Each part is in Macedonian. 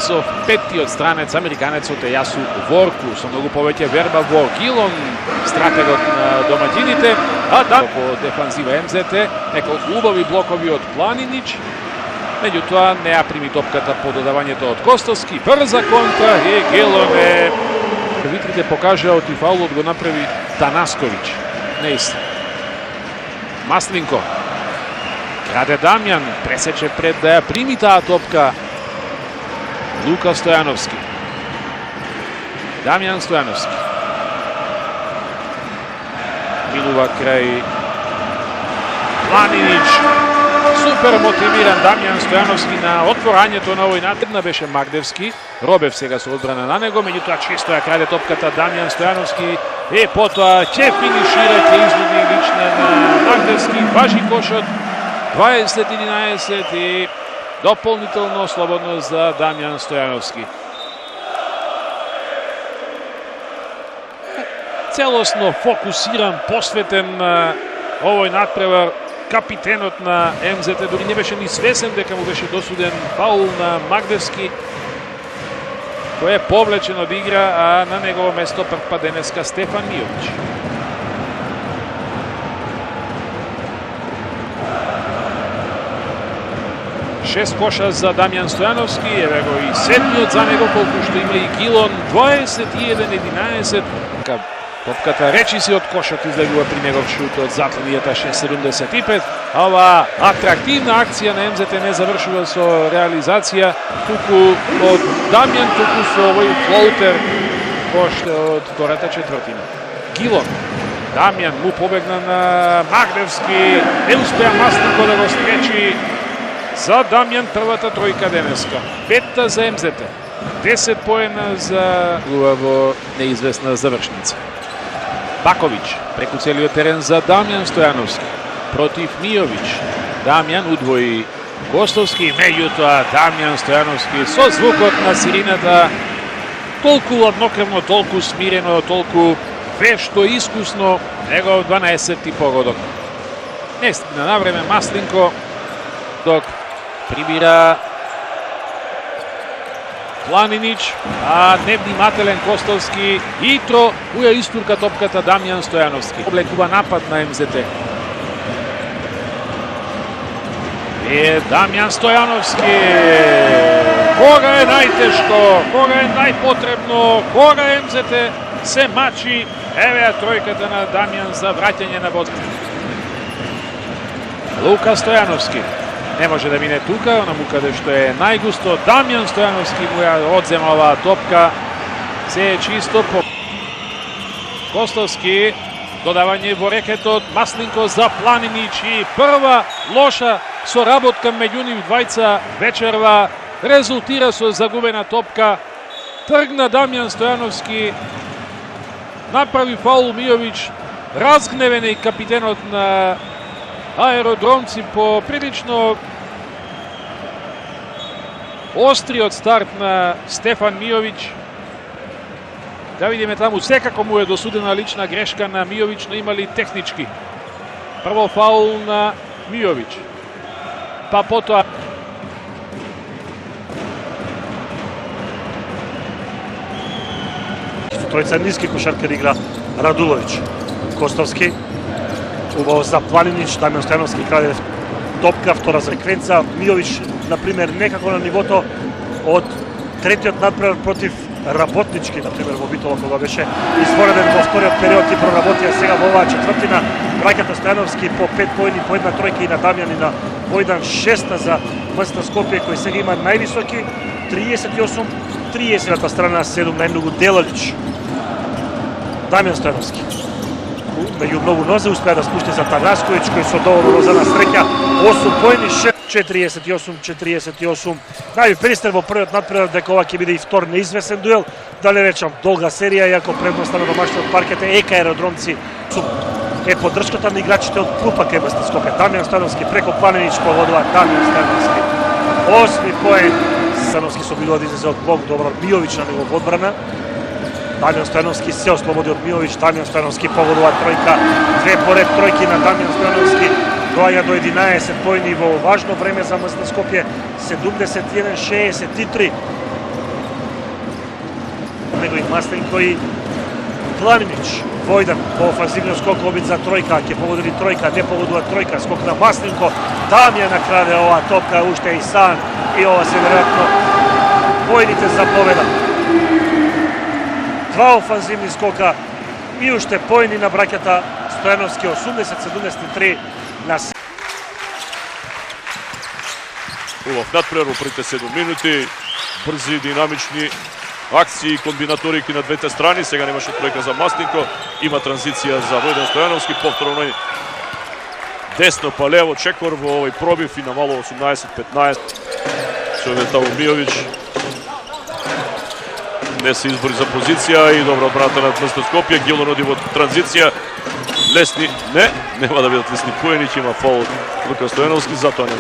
пасов, пети од странец американецот Јасу Ворку, со многу повеќе верба во Гилон, стратегот на домаќините, а по дефанзива МЗТ, неколку убави блокови од Планинич, меѓутоа не ја прими топката по додавањето од Костовски, брза контра и Гилон е... Витрите покажа и фаулот го направи Танасковиќ. Неист. Маслинко. Краде Дамјан, пресече пред да ја прими таа топка Лука Стојановски. Дамјан Стојановски. Минува крај Планинич. Супер мотивиран Дамјан Стојановски на отворањето на овој напад. Една беше Магдевски. Робев сега со одбрана на него, меѓутоа чисто ја краде топката Дамјан Стојановски и потоа ќе финишира, ќе излуди лична на Магдевски. Важи кошот 20-11 и дополнително слободно за Дамјан Стојановски. Целосно фокусиран, посветен на овој надпревар, капитенот на МЗТ дури не беше ни свесен дека му беше досуден фаул на Магдевски, кој е повлечен од игра, а на негово место прв пат денеска Стефан Мијовиќ. Шест коша за Дамјан Стојановски, еве го и седмиот за него, колку што има и Гилон, 21-11. Топката речиси од кошот излегува при негов шут од зад линијата 6.75. Ова атрактивна акција на МЗТ не завршува со реализација, туку од Дамјан, туку со овој флоутер коште од втората четвртина. Гилон. Дамјан му побегна на Магдевски, не успеа Маслинко да го спречи. За Дамјан првата тројка денеска. Петта за МЗТ. 10 поена за во неизвестна завршница. Баковиќ преку целиот терен за Дамјан Стојановски. Против Мијовиќ. Дамјан удвои Костовски, меѓутоа Дамјан Стојановски со звукот на сирената, толку ладнокрвно, толку смирено, толку вешто, искусно, негов 12-ти погодок. Не стигна на време Маслинко, док прибира Планинич, а невнимателен Костовски. Итро уја истурка топката Дамјан Стојановски. Облекува напад на МЗТ. Дамјан Стојановски. Кога е најтешко, кога е најпотребно, кога МЗТ се мачи. Еве ја тројката на Дамјан за враќање на бодка. Лука Стојановски. Не може да мине тука, онаму каде што е најгусто. Дамјан Стојановски му ја одзема оваа топка. Се е чисто по... Костовски, додавање во рекетот, Маслинко за Планинич и прва лоша соработка меѓу нив двајца вечерва резултира со загубена топка. Тргна Дамјан Стојановски, направи фаул Мијовиќ, разгневен е капитенот на Аеродромци по прилично остриот старт на Стефан Мијовиќ. Да видиме таму, секако му е досудена лична грешка на Мијовиќ, но имали технички. Прво фаул на Мијовиќ, па потоа тројца ниски кошаркер игра Радуловиќ. Костовски, убаво за Планинич, Дамјан Стојановски краде топка, втора секвенца. Мијовиќ, например, некако на нивото од третиот надпревар против Работнички, например, во Битола, кога беше извореден во вториот период и проработија сега во оваа четвртина. Враќата Стојановски по 5 поени, по една тројка и на Дамјан и на Војдан, 6 за МСТ Скопје, кој сега има највисоки 38, 30 страна 7 најмногу Делалич. Дамјан Стојановски. Меѓу многу нозе успеа да спушти за Танасковиќ, кој со доволно нозена среќа 8 поени, 48-48. Најби пристер во првиот надпревар дека ова ќе биде и втор неизвестен дуел. Да не речам долга серија, иако предноста на домашниот паркет е ЕК Аеродромци. Е поддршката на играчите од клупа кај МСТ Скопје. Дамјан Стојановски преку Планинич погодува Дамјан Стојановски. 8 поен. Стојановски се обидува да излезе од блок, добро Мијовиќ на негов одбрана. Дамјан Стојановски се ослободи од Мијовиќ, Дамјан Стојановски погодува тројка, две поред тројки на Дамјан Стојановски, доаѓа до 11 поени во важно време за МСТ Скопје, 71-63. него и Масленко и Планинич. Војдан по офанзивниот скок обид за тројка, ќе погоди тројка, не погодува тројка, скок на Масленко. Дамјан накраде оваа топка, уште и Сан и ова се веројатно војните за победа. Два офанзивни скока и уште поени на браќата Стојановски 80-73 на Убав надпревар во првите 7 минути, брзи, динамични акции и комбинаторики на двете страни. Сега немаше тројка за Масленко, има транзиција за Војдан Стојановски, повторно десно па лево чекор во овој пробив и на мало 18-15. Совета Умијовиќ не се избори за позиција и добра одбраната на МС Скопје. Гилон оди во транзиција. Лесни, нема да бидат лесни поени, ќе има фаул од Лука Стојановски, затоа не.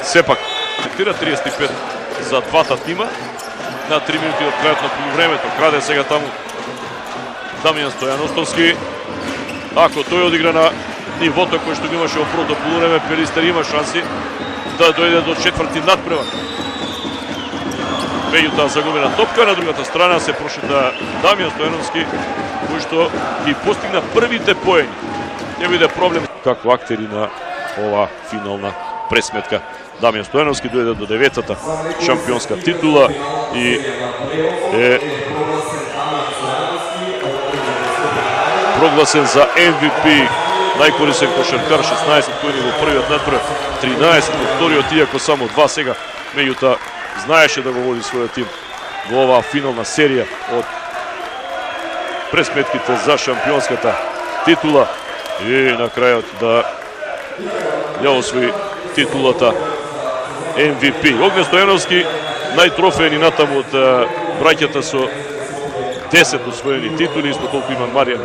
Сепак, 35 за двата тима на 3 минути од крајот на полувремето. Краде сега таму Дамјан Стојановски. Ако тој одигра на нивото кој што го имаше во првото полувреме, Пелистер има шанси да дојде до четврти надпревар. Меѓутоа загубена топка, на другата страна се прошета Дамјан Стојановски, кој што ги постигна првите поени. Ќе биде проблем како актери на ова финална пресметка. Дамјан Стојановски дојде до 9-та шампионска титула и е прогласен за MVP, најкорисен кошаркар, 16 поени во првиот надпревар, 13 во вториот, иако само 2 сега. Меѓутоа знаеше да го води својот тим во оваа финална серија од пресметките за шампионската титула и на крајот да ја освои титулата MVP. Огне Стојановски најтрофеен и натаму од браќата со 10 освоени титули, исто толку има Маријан